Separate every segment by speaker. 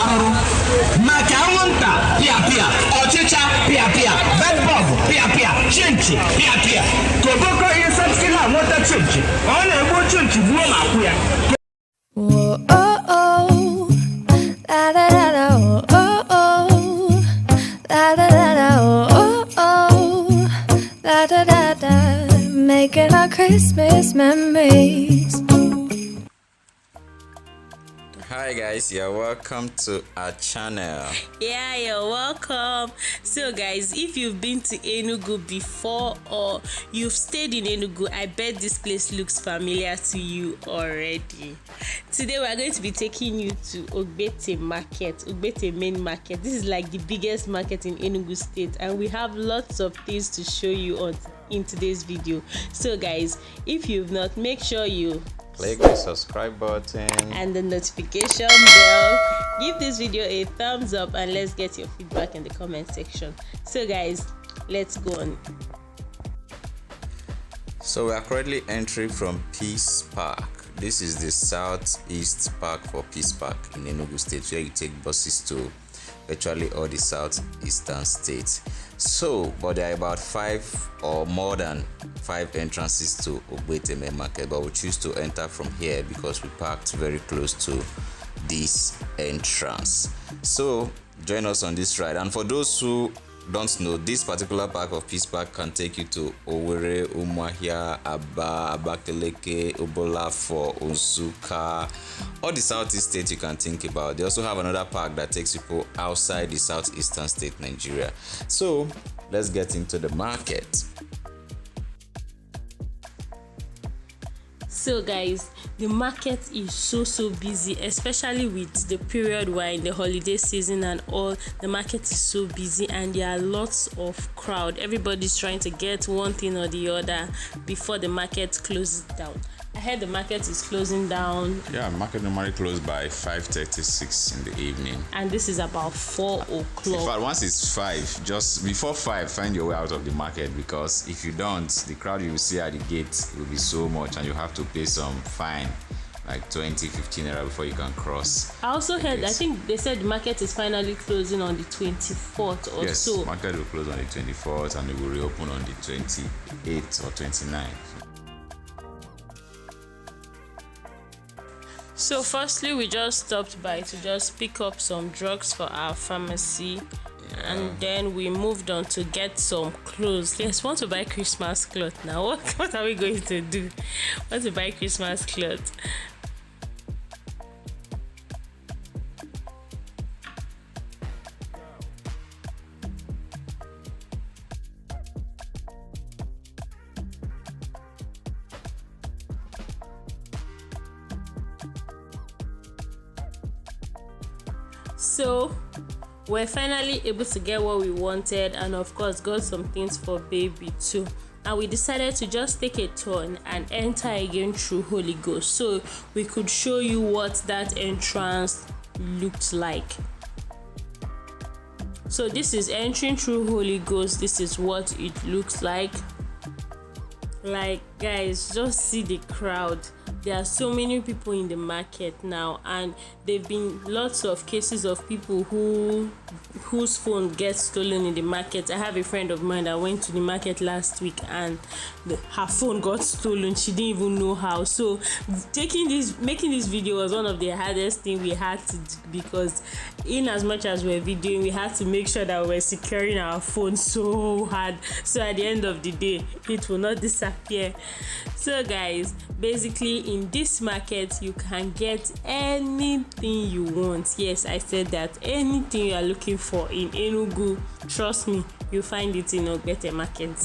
Speaker 1: arụrụ maka anwụnta pịa pịa ọchịcha pịa pịa bedbug pịa pịa chinchi pịa pịa koboko insect killer nweta chinchi ọ na-egbu chinchi gbuo ma kwụ ya.
Speaker 2: Making our Christmas memories.
Speaker 3: Hi guys, you're welcome to our channel.
Speaker 4: Yeah, you're welcome. So guys, if you've been to Enugu before or you've stayed in Enugu, I bet this place looks familiar to you already. Today we're going to be taking you to OGBETE Market, OGBETE Main Market. This is like the biggest market in Enugu state, and we have lots of things to show you in today's video. So guys, if you've not, make sure you
Speaker 3: click the subscribe button
Speaker 4: and the notification bell. Give this video a thumbs up and let's get your feedback in the comment section. So guys, let's go on.
Speaker 3: So we are currently entering from Peace Park. This is the southeast park for Peace Park in Enugu state, where you take buses to virtually all the southeastern states. So, but there are about 5 or more than 5 entrances to OGBETE Main Market, but we choose to enter from here because we parked very close to this entrance. So join us on this ride, and for those who don't know, this particular park of Peace Park can take you to Owerri, Umuahia, Aba, Abakaliki, Obolafo, Nsukka, all the southeast states you can think about. They also have another park that takes people outside the southeastern state, Nigeria. So let's get into the market.
Speaker 4: So guys, the market is so busy, especially with the period we're in the holiday season and all. The market is so busy and there are lots of crowd. Everybody's trying to get one thing or the other before the market closes down. I heard the market is closing down.
Speaker 5: Yeah, market normally closed by 5:36 in the evening.
Speaker 4: And this is about 4 o'clock.
Speaker 5: In fact, once it's 5, just before 5, find your way out of the market, because if you don't, the crowd you will see at the gate will be so much and you have to pay some fine, like 20-15 naira before you can cross. I also
Speaker 4: heard, I think they said the market is finally closing on the 24th or
Speaker 5: yes,
Speaker 4: so.
Speaker 5: Yes, market will close on the 24th and it will reopen on the 28th or 29th.
Speaker 4: So firstly, we just stopped by to just pick up some drugs for our pharmacy, and then we moved on to get some clothes. Yes, want to buy Christmas clothes now. What are we going to do? Want to buy Christmas clothes. So we're finally able to get what we wanted, and of course got some things for baby too. And we decided to just take a turn and enter again through Holy Ghost, so we could show you what that entrance looked like. So this is entering through Holy Ghost. This is what it looks like. Like guys, just see the crowd. There are so many people in the market now, and there've been lots of cases of people whose phone gets stolen in the market. I have a friend of mine that went to the market last week and her phone got stolen. She didn't even know how. So making this video was one of the hardest things we had to do, because in as much as we're videoing, we had to make sure that we're securing our phone so hard, so at the end of the day it will not disappear. So guys, basically in this market you can get anything you want. Yes, I said that. Anything you are looking for in Enugu, trust me, you'll find it in OGBETE Market.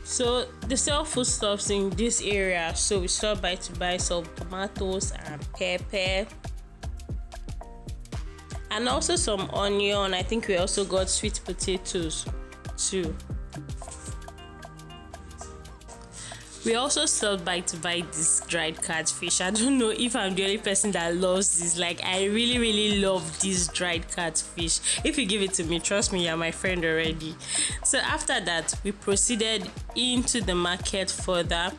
Speaker 4: So they sell foodstuffs in this area, so we stopped by to buy some tomatoes and pepper, and also some onion. I think we also got sweet potatoes too. We also stopped by to buy this dried catfish. I don't know if I'm the only person that loves this. Like, I really love this dried catfish. If you give it to me, trust me, you're my friend already. So after that, we proceeded into the market further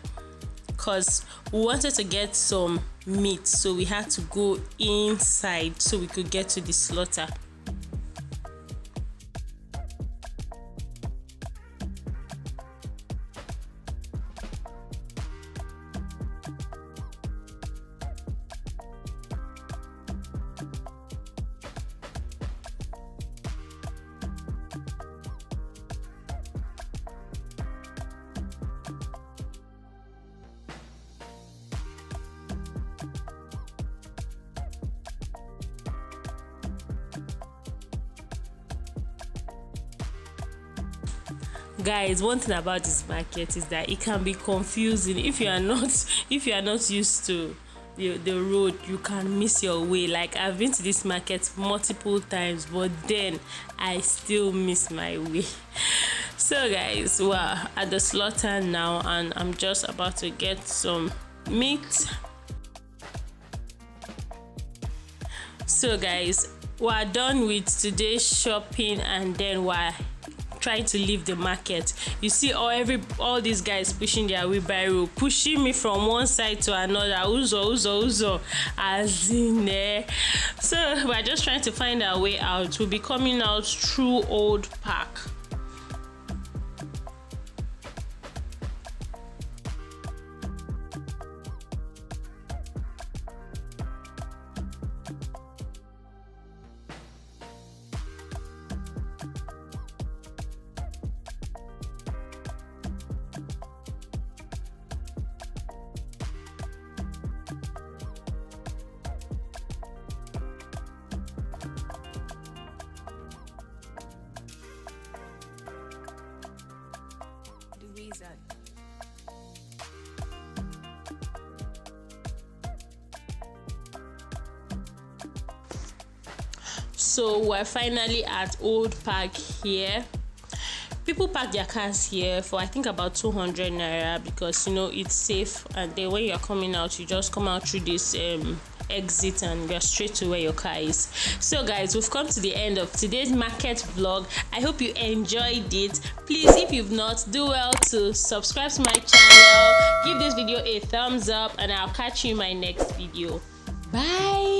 Speaker 4: because we wanted to get some meat, so we had to go inside so we could get to the slaughter. Guys, one thing about this market is that it can be confusing if you are not used to the road. You can miss your way. Like, I've been to this market multiple times, but then I still miss my way. So guys, we're at the slaughter now and I'm just about to get some meat. So guys, we're done with today's shopping and then we're trying to leave the market. You see all these guys pushing their wheelbarrow, pushing me from one side to another. Uzo, as in there. So we're just trying to find our way out. We'll be coming out through Old Park. So we're finally at Old Park here. People park their cars here for I think about 200 naira because it's safe, and then when you're coming out, you just come out through this exit and you're straight to where your car is. So guys, we've come to the end of today's market vlog. I hope you enjoyed it. Please, if you've not, do well to subscribe to my channel, give this video a thumbs up, and I'll catch you in my next video. Bye.